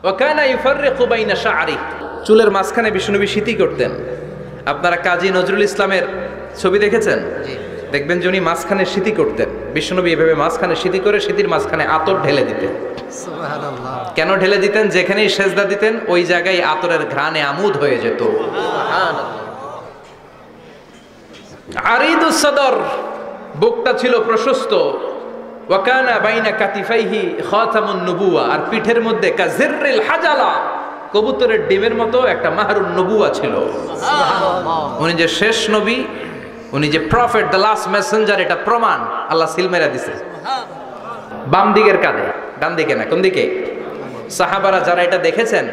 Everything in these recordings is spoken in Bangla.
ওয়া কানা ইউফাররিকু বাইনা শা'রি, চুলের মাঝখানে বিশ্বনবী সিঁথি করতেন। আপনারা কাজী নজরুল ইসলামের ছবি দেখেছেন? দেখবেন যে উনি মাঝখানে সিঁথি করতেন। বিশ্বনবী এভাবে মাঝখানে সিঁথি করে সিঁথির মাঝখানে আতর ঢেলে দিতেন। সুবহানাল্লাহ। কেন ঢেলে দিতেন? যেখানেই সেজদা দিতেন ওই জায়গায় আতরের ঘ্রাণে আমোদ হয়ে যেত। সুবহানাল্লাহ। আরিদুস সদর, বুকটা ছিল প্রশস্ত। ওয়া কানা বাইনা কাতিফাইহি খাতামুন নবুওয়া, আর পিঠের মধ্যে কাজিররিল হাজালা, কবুতরের ডিমের মতো একটা মাহরুন নবুওয়া ছিল। সুবহানাল্লাহ। উনি যে শেষ নবী, উনি যে প্রফেট, দ্য লাস্ট মেসেঞ্জার, এটা প্রমাণ আল্লাহ সিল মেরা দিছে। বাম দিকের কাঁধে, ডান দিকে না। কোন দিকে? সাহাবারা যারা এটা দেখেছেন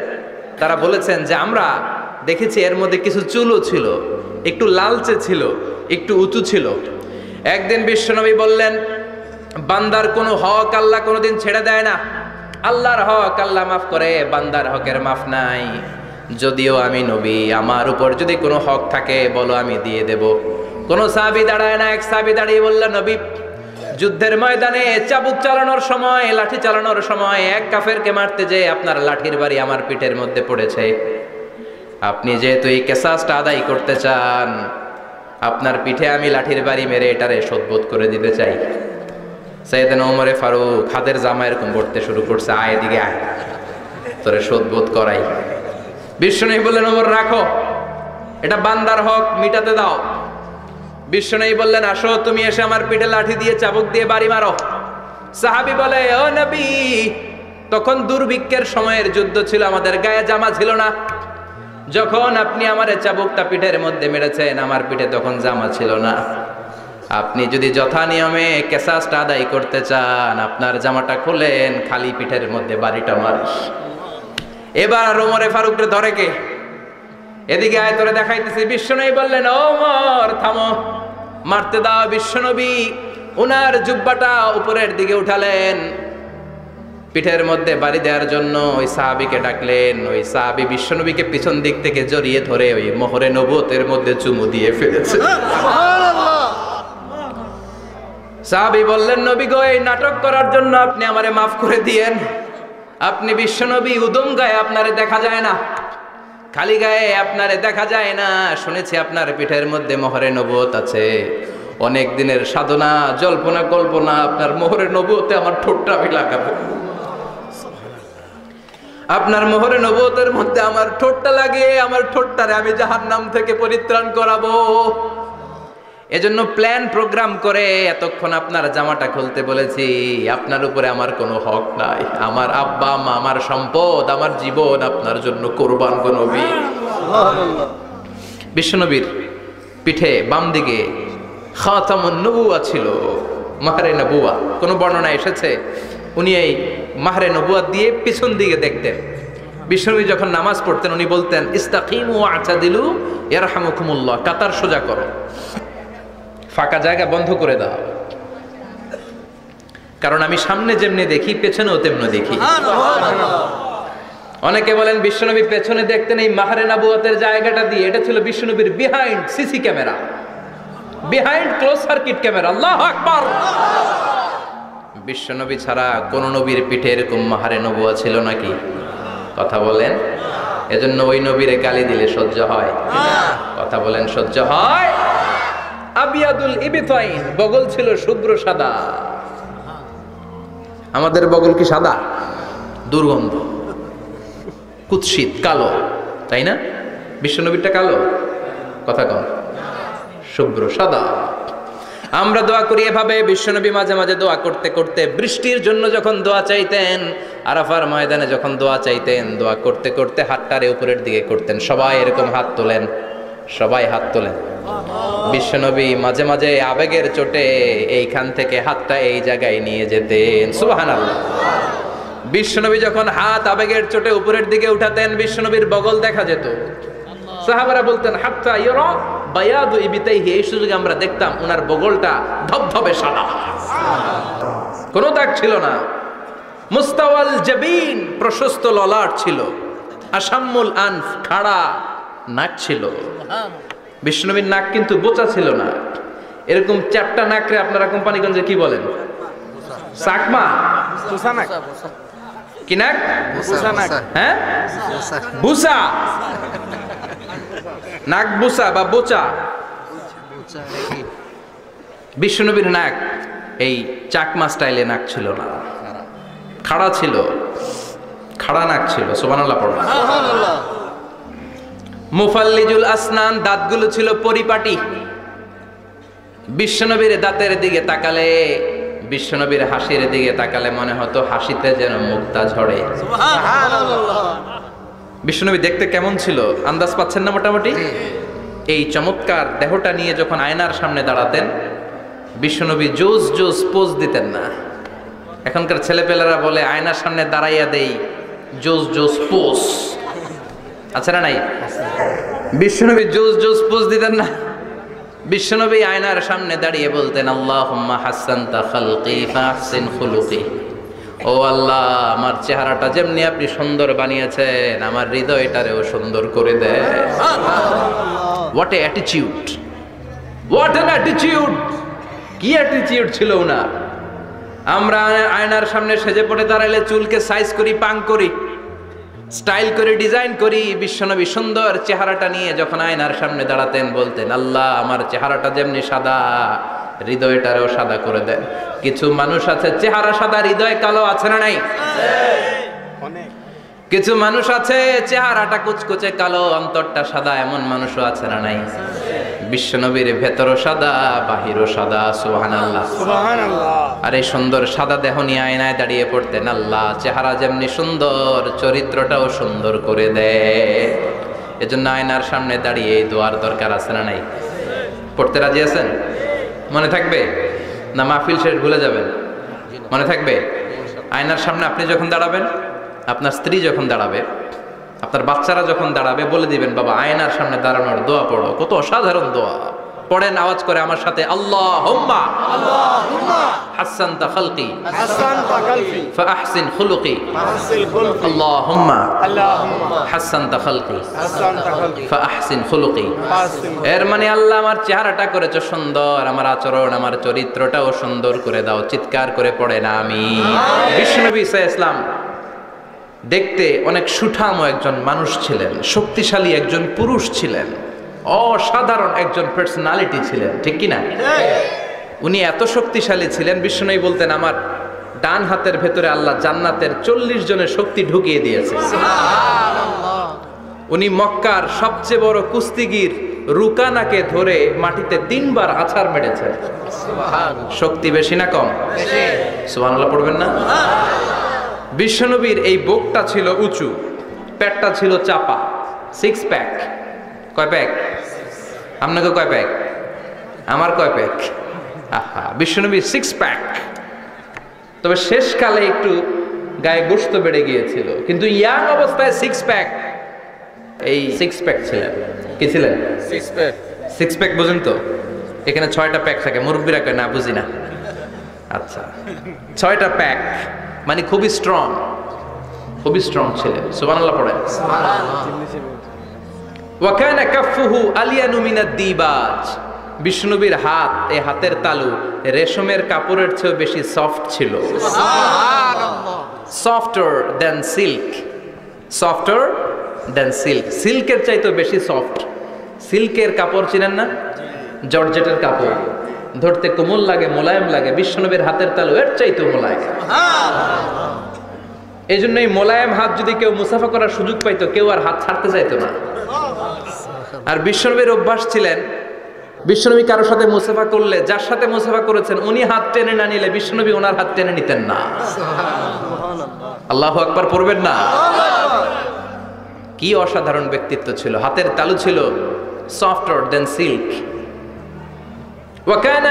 তারা বলেছেন যে আমরা দেখেছি এর মধ্যে কিছু চুলও ছিল, একটু লালচে ছিল, একটু উঁচু ছিল। একদিন বিশ্বনবী বললেন, বান্দার কোনো হক আল্লাহ কোনোদিন ছেড়ে দেয় না। আল্লাহর হক আল্লাহ মাফ করে, বান্দার হকের মাফ নাই। যদিও আমি নবী, আমার উপর যদি কোনো হক থাকে বলো, আমি দিয়ে দেব। কোনো সাহাবী দাঁড়ায় না। এক সাহাবী দাঁড়িয়ে বললেন, নবী, যুদ্ধের ময়দানে চাবুক চালানোর সময়, লাঠি চালানোর সময় এক কাফেরকে মারতে যেয়ে আপনার লাঠির বাড়ি আমার পিঠের মধ্যে পড়েছে। আপনি যেহেতু এই কেসাসটা আদায় করতে চান, আপনার পিঠে আমি লাঠির বাড়ি মেরে এটারে শোধবোধ করে দিতে চাই। সাইয়েদনা ওমরে ফারুক হাতের জামা এরকম পড়তে শুরু করছে, আয় এদিকে আয়, তোরে শোধবোধ করাই। বিশ্বনবী বললেন, ওমর রাখো, এটা বান্দার হক, মিটাতে দাও। বিশ্বনবী বললেন, আসো তুমি এসে আমার পিঠে লাঠি দিয়ে চাবুক দিয়ে বাড়ি মারো। সাহাবী বলে, ও নবী, তখন দুর্ভিক্ষের সময়ের যুদ্ধ ছিল, আমাদের গায়ে জামা ছিল না। যখন আপনি আমার চাবুকটা পিঠের মধ্যে মেরেছেন, আমার পিঠে তখন জামা ছিল না। আপনি যদি যথা নিয়মে কেসাসটা আদায় করতে চান, আপনার জামাটা খুলেন, খালি পিঠের মধ্যে বাড়িটা মারিস। এবার ওমরে ফারুকরে ধরে কে? এদিকে আয়, তোরে দেখাইতেছি। বিশ্বনবী বললেন, ওমর থামো, মারতে দাও। বিশ্বনবী উনার জুব্বাটা উপরের দিকে উঠালেন, পিঠের মধ্যে বাড়ি দেওয়ার জন্য ওই সাহাবীকে ডাকলেন। ওই সাহাবী বিশ্বনবীকে পিছন দিক থেকে জড়িয়ে ধরে ওই মোহরে নবুয়তের মধ্যে চুমু দিয়ে ফেলেছে। সাহাবী বললেন, নবী গো, এই নাটক করার জন্য আপনি আমারে মাফ করে দিয়েন। আপনি বিশ্বনবী, উদম গায়ে আপনারে দেখা যায় না, খালি গায়ে আপনারে দেখা যায় না। শুনেছি আপনার পিঠের মধ্যে মোহরে নবুয়ত আছে। অনেক দিনের সাধনা, জল্পনা কল্পনা, আপনার মোহরে নবুয়তে আমার ঠোঁটটা আমি লাগাবো। আপনার মোহরে নবুয়তের মধ্যে আমার ঠোঁটটা লাগে, আমার ঠোঁটটারে আমি জাহান্নাম থেকে পরিত্রাণ করাবো। এজন্য প্ল্যান প্রোগ্রাম করে এতক্ষণ আপনার জামাটা খুলতে বলেছি। আপনার উপরে আমার কোনো হক নাই। আমার আব্বা মা, আমার সম্পদ, আমার জীবন আপনার জন্য কোরবান গো নবী। বিশ্বনবীর পিঠে বাম দিকে খাতামুন নবুওয়া ছিল, মাহরে নবুওয়া। কোনো বর্ণনা এসেছে উনি এই মাহরে নবুওয়া দিয়ে পিছন দিকে দেখতেন। বিশ্বনবী যখন নামাজ পড়তেন উনি বলতেন, ইস্তাকিমু ওয়া'তাদিলু ইয়ারহামুকুমুল্লাহ, কাতার সোজা করো, ফাঁকা জায়গা বন্ধ করে দাও, কারণ আমি সামনে যেমনি দেখি পেছনেও তেমনি দেখি। অনেকে বলেন বিশ্বনবী পেছনে দেখতেন এই মাহরে নবুয়তের জায়গাটা দিয়ে। এটা ছিল বিশ্বনবীর behind CC camera, behind close circuit camera. আল্লাহু আকবার। বিশ্বনবী ছাড়া কোন নবীর পিঠে এরকম মাহরে নবুয়া ছিল নাকি? কথা বলেন। এজন্য ওই নবীরে গালি দিলে সহ্য হয়? কথা বলেন, সহ্য হয়? আবিয়াদুল ইবতাইন, বগল ছিল শুভ্র সাদা। আমাদের বগল কি সাদা? দুর্গন্ধ, কুৎসিত, কালো, তাই না? বিশ্বনবীরটা কালো? কথা কম, শুভ্র সাদা। আমরা দোয়া করি এভাবে। বিশ্বনবী মাঝে মাঝে দোয়া করতে করতে বৃষ্টির জন্য যখন দোয়া চাইতেন, আরাফার ময়দানে যখন দোয়া চাইতেন, দোয়া করতে করতে হাতটারে উপরের দিকে করতেন। সবাই এরকম হাত তোলেন, সবাই হাত তোলেন। বিশ্বনবী মাঝে মাঝে আবেগের চোটে এইখান থেকে হাতটা এই জায়গায় নিয়ে যেতেন। সুবহানাল্লাহ। বিশ্বনবী যখন হাত আবেগের চোটে উপরের দিকে উঠাতেন, বিশ্বনবীর বগল দেখা যেত। সাহাবারা বলতেন, হাত্তা ইয়ারা বায়াদু ইবতাইহি, এই সুযোগে আমরা দেখতাম ওনার বগলটা ধবধবে সাদা, কোনো দাগ ছিল না। মুস্তাওয়াল জাবিন, প্রশস্ত ললাট ছিল। আসাম্মুল আনফ, খাড়া নাক ছিল। বিশ্বনবীর নাক কিন্তু বোচা ছিল না। এরকম চ্যাপটা নাকরে আপনারা কোম্পানিগঞ্জে কি বলেন? চাকমা। কি কি নাক? বুসা নাক। হ্যাঁ, বুসা, নাক বুসা বা বোচা। বিশ্বনবীর নাক এই চাকমা স্টাইলে নাক ছিল না, খাড়া ছিল, খাড়া নাক ছিল। সুবহানাল্লাহ পড়ো। মুফাল্লিজুল আসনান, দাঁতগুলো ছিল পরিপাটি। বিশ্বনবীর দাঁতের দিকে তাকালে, বিশ্বনবীর হাসির দিকে তাকালে মনে হতো হাসিতে যেন মুক্তা ঝরে। বিশ্বনবী দেখতে কেমন ছিল আন্দাজ পাচ্ছেন না মোটামুটি? এই চমৎকার দেহটা নিয়ে যখন আয়নার সামনে দাঁড়াতেন, বিশ্বনবী জোস জোস পোজ দিতেন না। এখনকার ছেলেপেলেরা বলে আয়নার সামনে দাঁড়াইয়া দেই জোস জোস পোজ, আছে না নাই? বিশ্বনবী জোস জোস পোজ দিতেন না। বিশ্বনবী আয়নার সামনে দাঁড়িয়ে বলতেন, আল্লাহুম্মা হাসসানতা খালকি ফাহসিন খুলুকি। ও আল্লাহ, আমার চেহারাটা যেমনি আপনি সুন্দর বানিয়েছেন, আমার হৃদয়টারেও সুন্দর করে দেন। What a attitude, what an attitude! কি অ্যাটিটিউড ছিল ওনার! আমরা আয়নার সামনে সেজে পড়ে দাঁড়াইলে চুলকে সাইজ করি, পাং করি, স্টাইল করে ডিজাইন করি। বিশ্বনবী সুন্দর চেহারাটা নিয়ে যখন আয়নার সামনে দাঁড়াতেন বলতেন, আল্লাহ, আমার চেহারাটা যেমনি সাদা, হৃদয়টারেও সাদা করে দেন। কিছু মানুষ আছে চেহারা সাদা, হৃদয় কালো, আছে না নাই? কিছু মানুষ আছে চেহারাটা কুচকুচে কালো, অন্তরটা সাদা, এমন মানুষও আছে না নাই? বিশ্বনবীর ভেতরও সাদা, বাহিরও সাদা। সুবহানাল্লাহ, সুবহানাল্লাহ। আর এই সুন্দর সাদা দেহ নিয়ে আয়নায় দাঁড়িয়ে পড়তেন, আল্লাহ, চেহারা যেমনি সুন্দর, চরিত্রটাও সুন্দর করে দেয়। এজন্য আয়নার সামনে দাঁড়িয়ে এই দোয়ার দরকার, আছে না নাই? পড়তে রাজি আছেন? মনে থাকবে না মাহফিল শেষ ভুলে যাবেন? মনে থাকবে? আয়নার সামনে আপনি যখন দাঁড়াবেন, আপনার স্ত্রী যখন দাঁড়াবে, আপনার বাচ্চারা যখন দাঁড়াবে, বলে দিবেন, বাবা, আয়নার সামনে দাঁড়ানোর দোয়া পড়ো। কত অসাধারণ দোয়া! পড়েন আওয়াজ করে আমার সাথে, আল্লাহুম্মা হাসসানতা খালকি ফাহসিন খুলুকি। আল্লাহুম্মা হাসসানতা খালকি ফাহসিন খুলুকি। এর মানে, আল্লাহ, আমার চেহারাটা করেছো সুন্দর, আমার আচরণ, আমার চরিত্রটাও সুন্দর করে দাও। চিৎকার করে পড়েন আমিন। বিশ্বনবী সাল্লাল্লাহু আলাইহি ওয়াসাল্লাম দেখতে অনেক সুঠাম একজন মানুষ ছিলেন, শক্তিশালী একজন পুরুষ ছিলেন, অসাধারণ একজন পার্সোনালিটি ছিলেন, ঠিক কি না? উনি এত শক্তিশালী ছিলেন, বিশ্বনবী বলতেন, আমার ডান হাতের ভেতরে আল্লাহ জান্নাতের 40 জনের শক্তি ঢুকিয়ে দিয়েছে। উনি মক্কার সবচেয়ে বড় কুস্তিগির রুকানাকে ধরে মাটিতে 3 বার আছাড় মেরেছেন। শক্তি বেশি না কম? সুবহানাল্লাহ পড়বেন না? বিশ্বনবীর এই বুকটা ছিল উঁচু, পেটটা ছিল চাপা, 6 প্যাক। কয় প্যাক? আপনাকে কয় প্যাক? আমার কয় প্যাক? আহা, বিশ্বনবীর 6 প্যাক। তবে শেষকালে একটু গায়ে গোশত বেড়ে গিয়েছিল, কিন্তু ইয়াং অবস্থায় 6 প্যাক। এই 6 প্যাক ছিলেন। কি ছিলেন? 6 প্যাক। 6 প্যাক বুঝেন তো? এখানে 6টা প্যাক থাকে, মুরব্বীরা কয় না, বুঝি না। আচ্ছা, 6টা প্যাক মানে খুবই স্ট্রং, খুবই স্ট্রং ছিলেন। সুবহানাল্লাহ পড়েন। ওয়া কানা কাফফুহু আলিয়ানু মিনাদ দিবাজ। বিষ্ণুবীর হাত, এই হাতের তালু রেশমের কাপড়ের চেয়ে বেশি সফট ছিল। সুবহানাল্লাহ। Softer than silk, softer than silk. সিল্কের চাইতে বেশি সফট। সিল্কের কাপড় চিনেন না? জর্জেটের কাপড় ধরতে কোমল লাগে, মোলায়েম লাগে। বিশ্বনবীর হাতের তালু এর চাইতেও মোলায়েম। এই জন্য এই মোলায়েম হাত যদি কেউ মুসাফা করার সুযোগ পাইতো, কেউ আর হাত ছাড়তে চাইতো না। আর বিশ্বনবীর অভ্যাস ছিলেন, বিশ্বনবী কারোর সাথে মুসাফা করলে, যার সাথে মুসাফা করেছেন উনি হাত টেনে না নিলে বিশ্বনবী ওনার হাত টেনে নিতেন না। আল্লাহু আকবার পড়বেন না? কি অসাধারণ ব্যক্তিত্ব ছিল! হাতের তালু ছিল সফটার দেন সিল্ক। وكان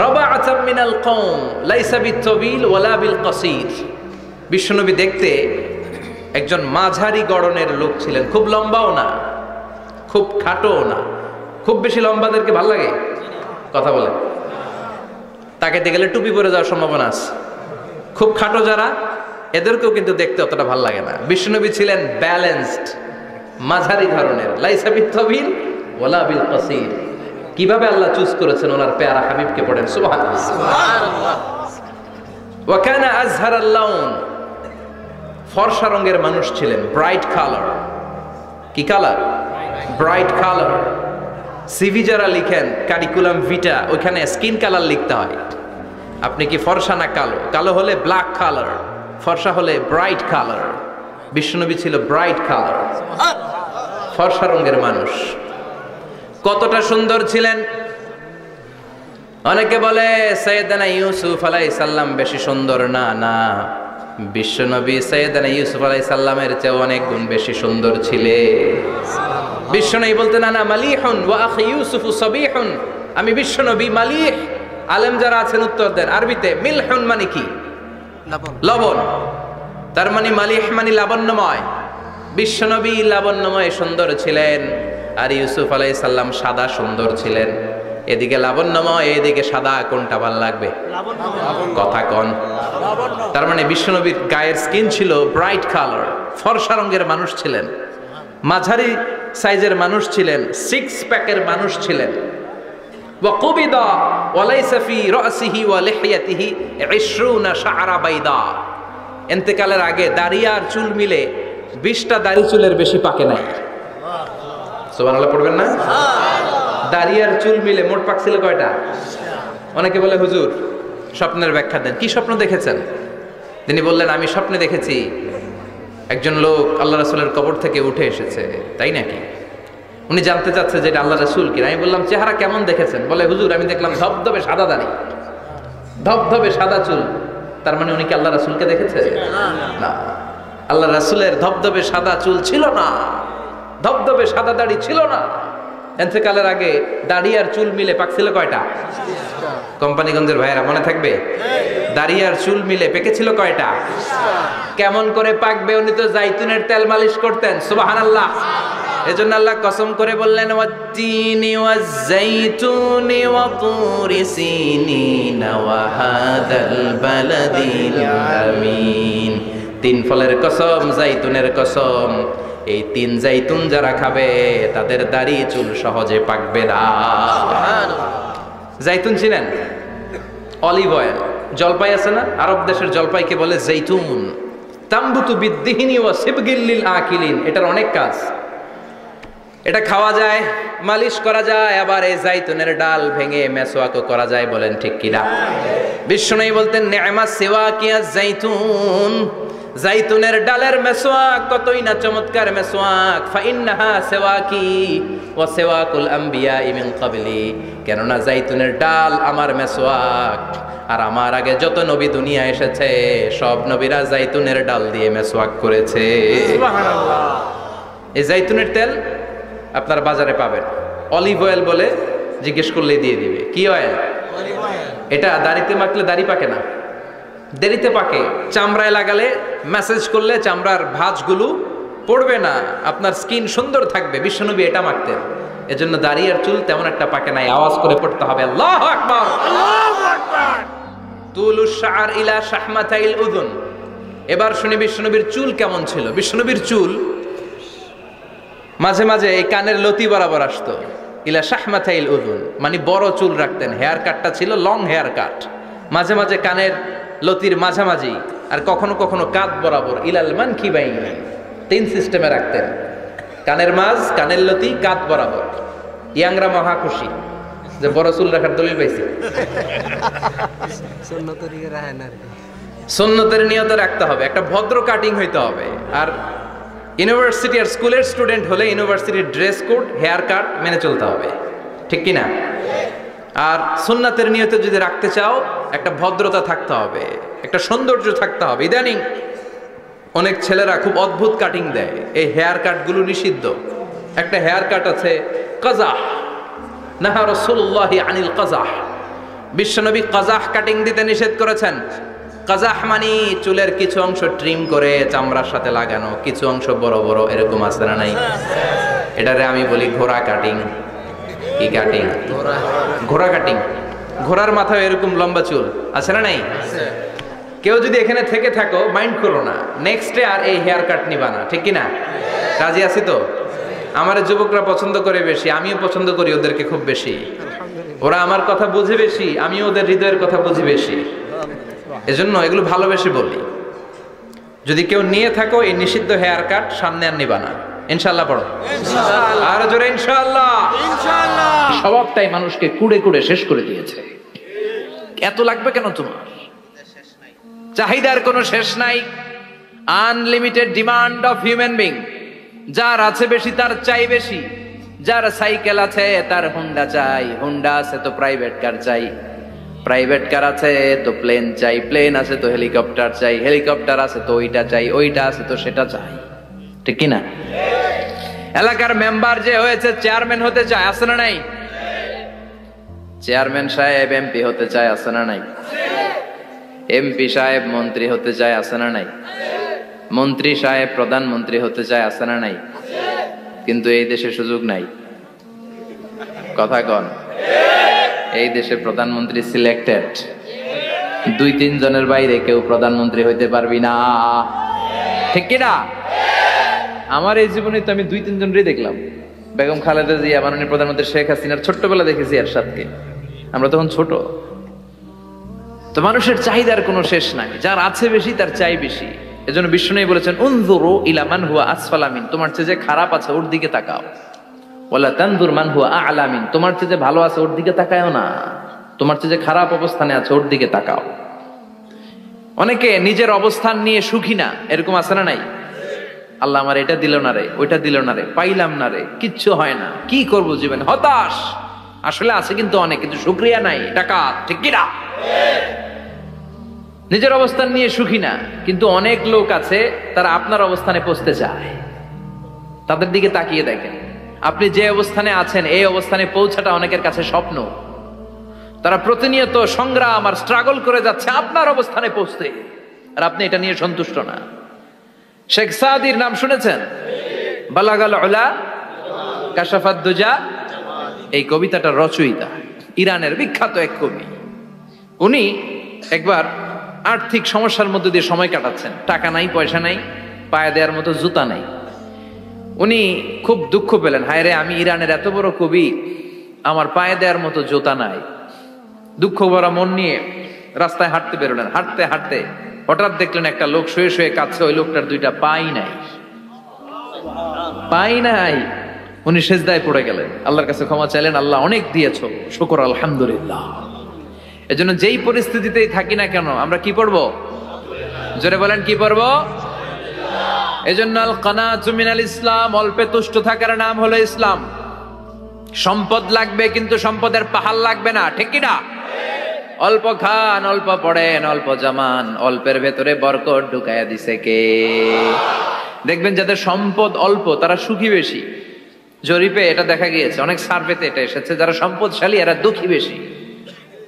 ربعة من القوم ليس بالطويل ولا بالقصير। বিশ্বনবী দেখতে একজন মাঝারি গড়নের লোক ছিলেন, খুব লম্বাও না, খুব খাটোও না। খুব বেশি লম্বাদেরকে ভালো লাগে? কথা বলে তাকাইতে গেলে টুপি পরে যাওয়ার সম্ভাবনা আছে। খুব খাটো যারা, এদেরকেও কিন্তু দেখতে অতটা ভালো লাগে না। বিশ্বনবী ছিলেন ব্যালেন্সড, মাঝারি ধরনের। লাইসা বিত-তাবিল ওয়ালা বিল কাসীর। কিভাবে আল্লাহ চুজ করেছেন ওনার পেয়ারা হাবিবকে, পড়েন সুবহানাল্লাহ। ওয়া কানা আযহারাল লাউন ফর্সা রঙের মানুষ ছিলেন, ব্রাইট কালার। কি কালার? Bright colour. সিভি যারা লিখেন কারিকুলাম ভিটা, ওইখানে স্কিন কালার লিখতে হয়। আপনি কি ফর্সা না কালো? কালো হলে ব্ল্যাক কালার, ফর্সা হলে ব্রাইট কালার। বিশ্বনবী ছিল ব্রাইট কালার, ফর্সা রঙের মানুষ। কতটা সুন্দর ছিলেন! অনেকে বলে সাইয়েদনা ইউসুফ আলাইহিস সালাম বেশি সুন্দর না। না, বিশ্বনবী সাইয়েদনা ইউসুফ আলাইহিস সালামের চেয়ে অনেক গুণ বেশি সুন্দর ছিলেন। বিশ্বনবী বলতেন আনা মালিহুন ওয়া আখি ইউসুফ সাবিহুন। আমি বিশ্বনবী মালিহ। আলেম যারা আছেন উত্তর দেন আরবিতে। মিলহুন মানে কি? লবণ। তার মানে মালিহ মানে লাবণ্যময়। বিশ্বনবী লাবণ্যময় সুন্দর ছিলেন, আর ইউসুফ আলাইহিস সালাম সাদা সুন্দর ছিলেন। এদিকে লাবণ্যময়, এদিকে সাদা, কোনটা ভাল লাগবে? কথা কন। তার মানে বিশ্বনবীর গায়ের স্কিন ছিল ব্রাইট কালার, ফর্সা রঙের মানুষ ছিলেন, মাঝারি সাইজের মানুষ ছিলেন, সিক্স প্যাকের মানুষ ছিলেন। ওয়াকুবিদা ওয়ালাইসা ফি রাসিহি ওয়া লিহিয়াতিহি 20 শাআরা বাইদা। ইন্তেকালের আগে দাড়ি আর চুল মিলে 20টা দাড়ি চুলের বেশি পাকে নাই। সুবহানাল্লাহ পড়বেন না? দাড়ি আর চুল মিলে মোট পাকছিল কয়টা? অনেকে বলে হুজুর স্বপ্নের ব্যাখ্যা দেন। কি স্বপ্ন দেখেছেন? তিনি বললেন আমি স্বপ্নে দেখেছি একজন লোক আল্লাহ রাসূলের কবর থেকে উঠে এসেছে। তাই নাকি? উনি জানতে চাচ্ছে যে এটা আল্লাহ রাসূল কিনা। আমি বললাম চেহারা কেমন দেখেছেন? বলে হুজুর আমি দেখলাম ধবধবে সাদা দাড়ি, ধবধবে সাদা চুল। তার মানে উনি কি আল্লাহ রাসূলকে দেখেছে? না, আল্লাহ রাসূলের ধবধবে সাদা চুল ছিল না, ধবধবে সাদা দাড়ি ছিল না। ইন্তেকালের আগে দাড়ি আর চুল মিলে পাকছিল কয়টা? কোম্পানিগঞ্জের ভাইয়েরা মনে থাকবে? দাড়ি আর চুল মিলে পেকেছিল কয়টা? কেমন করে পাকবে? উনি তো জাইতুনের তেল মালিশ করতেন। সুবহানাল্লাহ। এজন্য আল্লাহ কসম করে বললেন ওয়াত্তিনি ওয়াজ-জাইতুনি ওয়া তুরি সিনিন ওয়া হাদাল বালাদিল আমিন। তিন ফলের কসম, জাইতুনের কসম। এই তিন জাইতুন যারা খাবে তাদের দাড়ি চুল সহজে পাকবে না। জাইতুন চিনেন? Olive oil. জলপাই আছে না? আরব দেশের জলপাইকে বলে জাইতুন। তাম্বুতু বিদ্দিহিনি ওয়া সিবগিল লিল আকিলিন। এটার অনেক কাজ। এটা খাওয়া যায়, মালিশ করা যায়, আবার এই জাইতুনের ডাল ভেঙে মেসওয়াকও করা যায়। বলেন ঠিক কিনা? বিশ্বনবী বলতেন নি'মা সিওয়াকিয়া জাইতুন। জাইতুনের ডালের মেসওয়াক কতই না চমৎকার মেসওয়াক। ফাইন্নাহা সিওয়াকি ওয়া সিওয়াকুল আম্বিয়া মিন ক্বাবলি। কেননা জাইতুনের ডাল আমার মেসওয়াক, আর আমার আগে যত নবী দুনিয়া এসেছে সব নবীরা জাইতুনের ডাল দিয়ে মেসওয়াক করেছে। সুবহানাল্লাহ। এই জাইতুনের তেল আপনার বাজারে পাবেন। অলিভ অয়েল বলে জিজ্ঞেস করলে দিয়ে দিবে। কি অয়েল? Olive oil. এটা দাড়িতে মাখলে দাড়ি পাকে না, দেরিতে পাকে। চামড়ায় লাগালে ম্যাসেজ করলে চামড়ার ভাঁজগুলো পড়বে না, আপনার স্কিন সুন্দর থাকবে। বিশ্বনবী এটা মাখতেন। এজন্য দাড়ি আর চুল তেমন একটা পাকে নাই। আওয়াজ করে পড়তে হবে আল্লাহু আকবার, আল্লাহু আকবার। তুলুশ শাআর ইলা শাহমাতাইল উযুন। এবার শুনি বিশ্বনবীর চুল কেমন ছিল। বিশ্বনবীর চুল মাঝে মাঝে এই কানের লতি বরাবর আসতো। ইলা শাহমাতাইল উযুন মানে বড় চুল রাখতেন। হেয়ার কাটটা ছিল লং হেয়ার কাট। মাঝে মাঝে কানের লতির মাঝামাঝি, আর কখনো কখনো কাঁধ বরাবর। ইলাল মানকিবাইন, তিন সিস্টেমে রাখতেন। কানের মাঝ, কানের লতি, কাঁধ বরাবর। ইয়াংরা মহা খুশি যে বড় চুল রাখার দলিল পাইছি। সুন্নতের নিয়তে রাখতে হবে, একটা ভদ্র কাটিং হইতে হবে। আর ইউনিভার্সিটি আর স্কুলের স্টুডেন্ট হলে ইউনিভার্সিটির ড্রেস কোড, হেয়ার কাট মেনে চলতে হবে, ঠিক কিনা? আর সুন্নাতের নিয়তে যদি রাখতে চাও একটা ভদ্রতা থাকতে হবে, একটা সৌন্দর্য থাকতে হবে। ইদানিং অনেক ছেলেরা খুব অদ্ভুত কাটিং দেয়। এই হেয়ার কাটগুলো নিষিদ্ধ। একটা হেয়ার কাট আছে কাজাহ, নাহা রাসূলুল্লাহি আনিল কাজাহ। বিশ্বনবী কাজাহ কাটিং দিতে নিষেধ করেছেন। কাজাহ মানে চুলের কিছু অংশ ট্রিম করে চামড়ার সাথে লাগানো, কিছু অংশ বড় বড়, এরকম আছে না নাই? এটারে আমি বলি ঘোড়া কাটিং। কি কাটিং? ঘোড়া কাটিং। ঘোড়ার মাথায় এরকম লম্বা চুল আছে না নাই? কেউ যদি এখানে থেকে থাকো মাইন্ড করো না, নেক্সট ডে আর এই হেয়ার কাট নিবা না, ঠিক কিনা? রাজি আছি তো? আমার যুবকরা পছন্দ করে বেশি, আমিও পছন্দ করি ওদেরকে খুব বেশি। ওরা আমার কথা বুঝে বেশি, আমিও ওদের হৃদয়ের কথা বুঝি বেশি। এজন্য এগুলো ভালোবেসে বলি। যদি কেউ নিয়ে থাকো এই নিষিদ্ধ হেয়ার কাট সামনে আর নিবা না, ইনশাআল্লাহ পড়ো আর জোরে ইনশাআল্লাহ। স্বভাবটাই মানুষকে কুড়ে কুড়ে শেষ করে দিয়েছে। এত লাগবে কেন তোমার? চাহিদার কোনো শেষ নাই। Unlimited demand of human being. যার আছে বেশি তার চাই বেশি। যার সাইকেল আছে তার হুন্ডা চাই, হুন্ডা আছে তো প্রাইভেট কার চাই, প্রাইভেট কার আছে তো প্লেন চাই, প্লেন আছে তো হেলিকপ্টার চাই, হেলিকপ্টার আছে তো ওইটা চাই, ওইটা আছে তো সেটা চাই, ঠিক কিনা? এলাকার মেম্বার যে হয়েছে চেয়ারম্যান হতে চায়, আছে না নাই? চেয়ারম্যান সাহেব এমপি হতে চায়, আছে না নাই? এমপি সাহেব মন্ত্রী হতে চায়, আছে না নাই? মন্ত্রী সাহেব প্রধানমন্ত্রী হতে চায়, আছে না নাই? কিন্তু এই দেশে সুযোগ নাই। কথা কন, এই দেশে প্রধানমন্ত্রী সিলেক্টেড। 2-3 জনের বাইরে কেউ প্রধানমন্ত্রী হইতে পারবি না, ঠিক কিনা? আমার এই জীবনে তো আমি 2-3 জনই দেখলাম। বেগম খালেদা জিয়া, মাননীয় প্রধানমন্ত্রী শেখ হাসিনার ছোট্টবেলা দেখেছি এরশাদকে, আমরা তখন ছোট। তো মানুষের চাহিদার কোনো শেষ নাই, যার আছে বেশি তার চাই বেশি। এজন্য বিষ্ণু বলেছেন উনজুরু ইলা মান হুয়া আসফালা মিন, তোমার চেয়ে যে খারাপ আছে ওর দিকে তাকাও। ওয়ালা তানজুর মান হুয়া আ'লা মিন, তোমার চেয়ে যে ভালো আছে ওর দিকে তাকায়ও না, তোমার চেয়ে যে খারাপ অবস্থানে আছে ওর দিকে তাকাও। অনেকে নিজের অবস্থান নিয়ে সুখী না, এরকম আছে না নাই? আল্লাহ আমার এটা দিল না রে, ওইটা দিল না রে, পাইলাম না রে, কিচ্ছু হয় না, কি করব জীবনে, হতাশ। আসলে আছে কিন্তু অনেক, কিন্তু শুকরিয়া নাই, ডাকাত, ঠিক কিনা? নিজের অবস্থান নিয়ে সুখী না, কিন্তু অনেক লোক আছে তারা আপনার অবস্থানে পৌঁছতে চায়। তাদের দিকে তাকিয়ে দেখেন, আপনি যে অবস্থানে আছেন এই অবস্থানে পৌঁছাটা অনেকের কাছে স্বপ্ন। তারা প্রতিনিয়ত সংগ্রাম আর স্ট্রাগল করে যাচ্ছে আপনার অবস্থানে পৌঁছতে, আর আপনি এটা নিয়ে সন্তুষ্ট না। শেখ সাদির নাম শুনেছেন? বালাগাল উলা কাশাফাত দুজা, এই কবিতাটার রচয়িতা ইরানের বিখ্যাত এক কবি। উনি একবার আর্থিক সমস্যার মধ্যে দিয়ে সময় কাটাচ্ছেন, টাকা নাই, পয়সা নাই, পায়ে দেওয়ার মতো জুতা নাই। উনি খুব দুঃখ পেলেন, হায় রে, আমি ইরানের এত বড় কবি, আমার পায়ে দেওয়ার মতো জুতা নাই। দুঃখ ভরা মন নিয়ে রাস্তায় হাঁটতে বেরোলেন। হাঁটতে হাঁটতে হঠাৎ দেখলেন একটা লোক শুয়ে শুয়ে কাঁদছে, ওই লোকটার 2টা পাই নাই, পাই নাই। উনি সেজদায় পড়ে গেলেন, আল্লাহর কাছে ক্ষমা চাইলেন, আল্লাহ অনেক দিয়েছো, শুকর আলহামদুলিল্লাহ। এজন্য যেই পরিস্থিতিতেই থাকি না কেন আমরা কি পড়বো? জোরে বলেন, কি পড়বো? এজন্য আল কানাতু মিনাল ইসলাম, অল্পে তুষ্ট থাকার নাম হলো ইসলাম। সম্পদ লাগবে কিন্তু সম্পদের পাহাড় লাগবে না, ঠিক কি না? অল্প খান, অল্প পড়েন, অল্প জামান, অল্পের ভেতরে বরকত ঢুকাইয়া দিছে কে? দেখবেন যাদের সম্পদ অল্প তারা সুখী বেশি। জরিপে এটা দেখা গিয়েছে, অনেক সার্ভেতে এটা এসেছে, যারা সম্পদশালী এরা দুঃখী বেশি,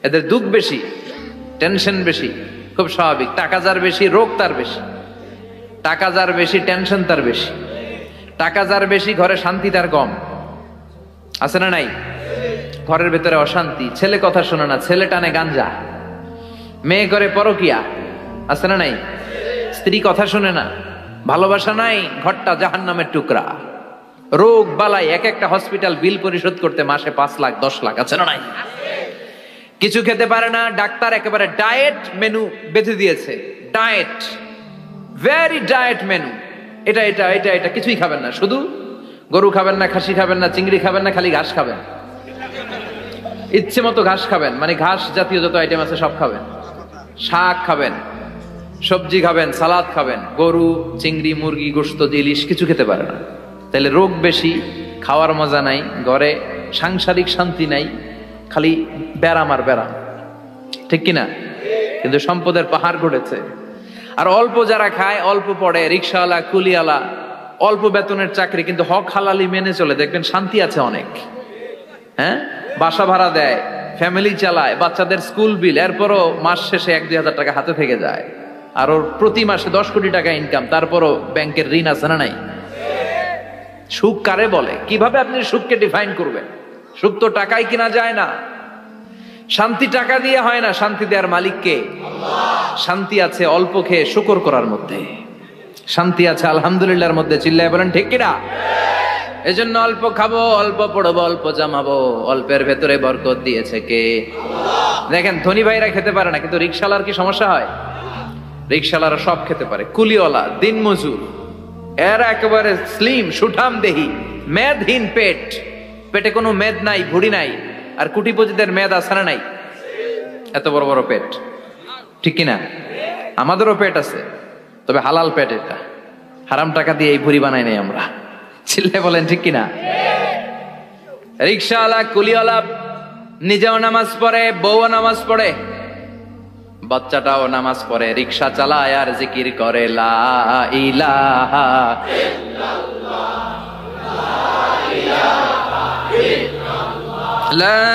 এদের দুঃখ বেশি, টেনশন বেশি। খুব স্বাভাবিক, টাকা যার বেশি রোগ তার বেশি, টাকা যার বেশি টেনশন তার বেশি, টাকা যার বেশি ঘরে শান্তি তার কম, আছে না নাই? ঘরের ভেতরে অশান্তি, ছেলে কথা শোনে না, ছেলে টানে গাঞ্জা, মেয়ে করে পরকিয়া, আছে না নাই? স্ত্রী কথা শোনে না, ভালোবাসা নাই, ঘরটা জাহান্নামের টুকরা। রোগ বালাই, এক একটা হসপিটাল বিল পরিশোধ করতে মাসে 5 লাখ 10 লাখ, আছে না নাই? কিছু খেতে পারে না, ডাক্তার একেবারে ডায়েট মেনু বেঁধে দিয়েছে, ডায়েট, ভেরি ডায়েট মেনু, এটা এটা এটা এটা কিছুই খাবেন না, শুধু গরু খাবেন না, খাসি খাবেন না, চিংড়ি খাবেন না, খালি ঘাস খাবেন, ইচ্ছে মতো ঘাস খাবেন, মানে ঘাস জাতীয় যত আইটেম আছে সব খাবেন, শাক খাবেন, সবজি খাবেন, সালাদ খাবেন, গরু, চিংড়ি, মুরগি, গোশত, ইলিশ কিছু খেতে পারে না। তাহলে রোগ বেশি, খাওয়ার মজা নাই, ঘরে সাংসারিক শান্তি নাই, খালি ব্যারাম আর ব্যারাম, ঠিক কিনা? কিন্তু সম্পদের পাহাড় ঘটেছে। আর অল্প যারা খায়, অল্প পড়ে, রিক্সাওয়ালা, কুলিওয়ালা, অল্প বেতনের চাকরি, কিন্তু হক হালালি মেনে চলে, দেখবেন শান্তি আছে অনেক। হ্যাঁ, বাসা ভাড়া দেয়, ফ্যামিলি চালায়, বাচ্চাদের স্কুল বিল, এরপরও মাস শেষে 1-2 হাজার টাকা হাতে থেকে যায়। আর ওর প্রতি মাসে 10 কোটি টাকা ইনকাম, তারপরও ব্যাংকের ঋণ আছে না নাই? সুখ কারে বলে? কিভাবে আপনি সুখকে ডিফাইন করবেন? সুখ তো টাকায় কিনা যায় না, শান্তি টাকা দিয়ে হয় না, শান্তি দেওয়ার মালিক কে? শান্তি আছে অল্প খেয়ে শুকর করার মধ্যে, শান্তি আছে আলহামদুলিল্লাহর মধ্যে, চিল্লায় বলেন ঠিক কিনা? এজন্য অল্প খাবো, অল্প পড়বো, অল্প জামাবো, অল্পের ভেতরে বরকত দিয়েছে কে? দেখেন ধনী ভাইরা খেতে পারে না, কিন্তু রিক্সাওয়ালার কি সমস্যা হয়? রিকশাওয়ালারা সব খেতে পারে, কুলিওয়ালা, দিনমজুর, এরা একেবারে স্লিম সুঠাম দেহি, মেদহীন পেট, পেটে কোনো মেদ নাই, ভুড়ি নাই। আর কুটিপতিদের মেদ আছে না নাই? এত বড় বড় পেট, ঠিক কিনা? আমাদেরও পেট আছে, তবে হালাল পেট, এটা হারাম টাকা দিয়ে এই ভুড়ি বানাই নাই আমরা। চিল্লে বলেন ঠিক কিনা? রিকশাওয়ালা, কুলিওয়ালা নিজেও নামাজ পড়ে, বউও নামাজ পড়ে, বাচ্চাটাও নামাজ পড়ে, রিকশা চালায় আর জিকির করে লা ইলাহা লা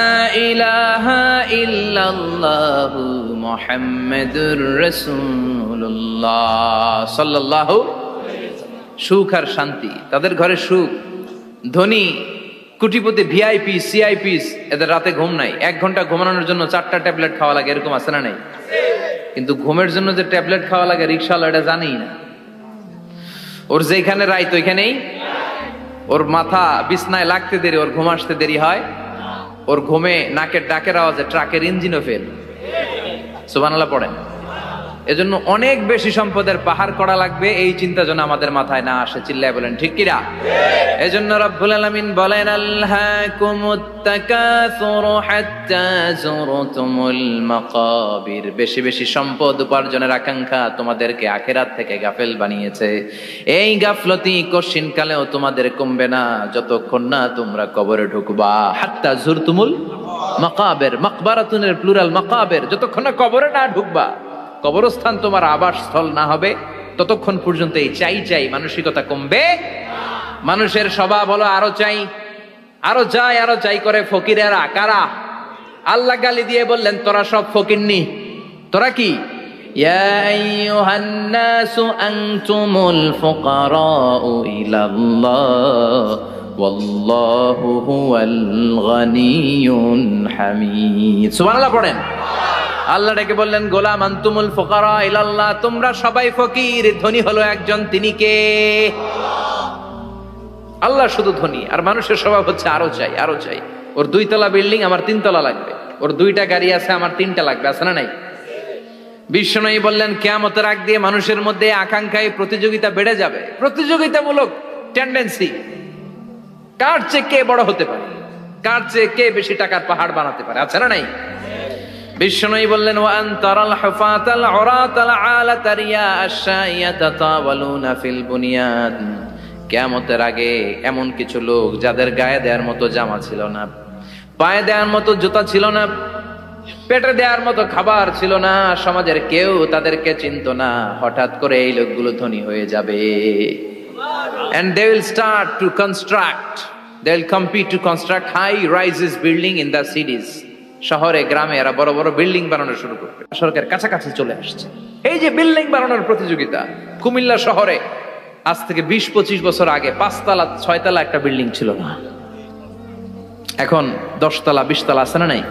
ইলাহা ইল্লাল্লাহু মুহাম্মাদুর রাসূলুল্লাহ সাল্লাল্লাহু। সুখ আর শান্তি, তাদের ঘরে সুখ। ধনী কোটিপতি, ভিআইপি, সিআইপিস, এদের রাতে ঘুম নাই। 1 ঘন্টা ঘুমানোর জন্য 4টা ট্যাবলেট খাওয়া লাগে, এরকম আছে না নাই? কিন্তু ঘুমের জন্য যে ট্যাবলেট খাওয়া লাগে রিকশাওয়ালা এটা জানেই না। ওর যেখানে রাইত ওইখানেই, ওর মাথা বিছনায় লাগতে দেরি, ওর ঘুম আসতে দেরি হয়। ওর ঘুমে নাকের ডাকের আওয়াজে ট্রাকের ইঞ্জিনও ফেল। সুবহানাল্লাহ পড়েন। এজন্য অনেক বেশি সম্পদের পাহাড় করা লাগবে, এই চিন্তা যেন আমাদের মাথায় না আসে। চিল্লায় বলেন ঠিক কিনা? এজন্য রব্বুল আলামিন বলেন আল্লাকুমুত তাকাসুরু হাত্তা যুরতুমুল মাকাবির। বেশি বেশি সম্পদ উপার্জনের আকাঙ্ক্ষা তোমাদেরকে আখিরাত থেকে গাফেল বানিয়েছে। এই গাফলতি কশিন কালেও তোমাদের কমবে না যতক্ষণ না তোমরা কবরে ঢুকবা। হাত্তা যুরতুমুল মাকাবির, মাকবারাতুনের প্লুরাল মাকাবির, যতক্ষণ না কবরে না ঢুকবা, কবরস্থান তোমার আবাসস্থল না হবে, ততক্ষণ পর্যন্ত এই চাই চাই মানসিকতা কমবে। মানুষের স্বভাব হলো আরো চাই, আরো চাই, আরো চাই করে। ফকিরেরা কারা? আল্লাহ গালি দিয়ে বললেন তোরা সব ফকিরনি। তোরা কি? ইয়া আইয়ুহান নাসু আনতুমুল ফুকারাউ ইলাল্লাহ ওয়াল্লাহু হুয়াল গানিয়ুল হামিদ। সুবহানাল্লাহ পড়েন। আল্লাহ ডেকে বললেন গোলাম আনতুমুল ফুকারা ইলাল্লাহ, তোমরা সবাই ফকির, ধনী হলো একজন, তিনি কে? আল্লাহ শুধু ধনী। আর মানুষের স্বভাব হচ্ছে আরো চাই, আরো চাই। ওর 2 তলা বিল্ডিং, আমার 3 তলা লাগবে। ওর 2টা গাড়ি আছে, আমার 3টা লাগবে। আছে না নাই? বিশ্বনবী বললেন কিয়ামতের আগ দিয়ে মানুষের মধ্যে আকাঙ্ক্ষায় প্রতিযোগিতা বেড়ে যাবে, প্রতিযোগিতামূলক টেন্ডেন্সি। কার চেয়ে কে বড় হতে পারে, কার চেয়ে কে বেশি টাকার পাহাড় বানাতে পারে। আছে না নাই? বিশ্বনবী বললেন ওয়ান তারাল হুফাতাল উরাতাল আলাতা রিয়া আশ-শাইয়াতা তাওয়ালুনা ফিল বুনিয়ান। কিয়ামতের আগে এমন কিছু লোক যাদের গায়ে দেওয়ার মতো জামা ছিল না, পায়ে দেওয়ার মতো জুতা ছিল না, পেটে দেওয়ার মতো খাবার ছিল না, সমাজের কেউ তাদেরকে চিনতো না। হঠাৎ করে এই লোকগুলো ধনী হয়ে যাবে। And they will start to construct, they will compete to construct high rises building in the cities. শহরে গ্রামে এরা বড় বড় বিল্ডিং বানানো শুরু করবে। সরকার কাছাকাছি চলে আসছে। এই যে বিল্ডিং বানানোর প্রতিযোগিতা, কুমিল্লা শহরে আজ থেকে 20-25 বছর আগে 5 তলা 6 তলা একটা বিল্ডিং ছিল না, এখন 10 তলা 20 তলা। আছে না নাই?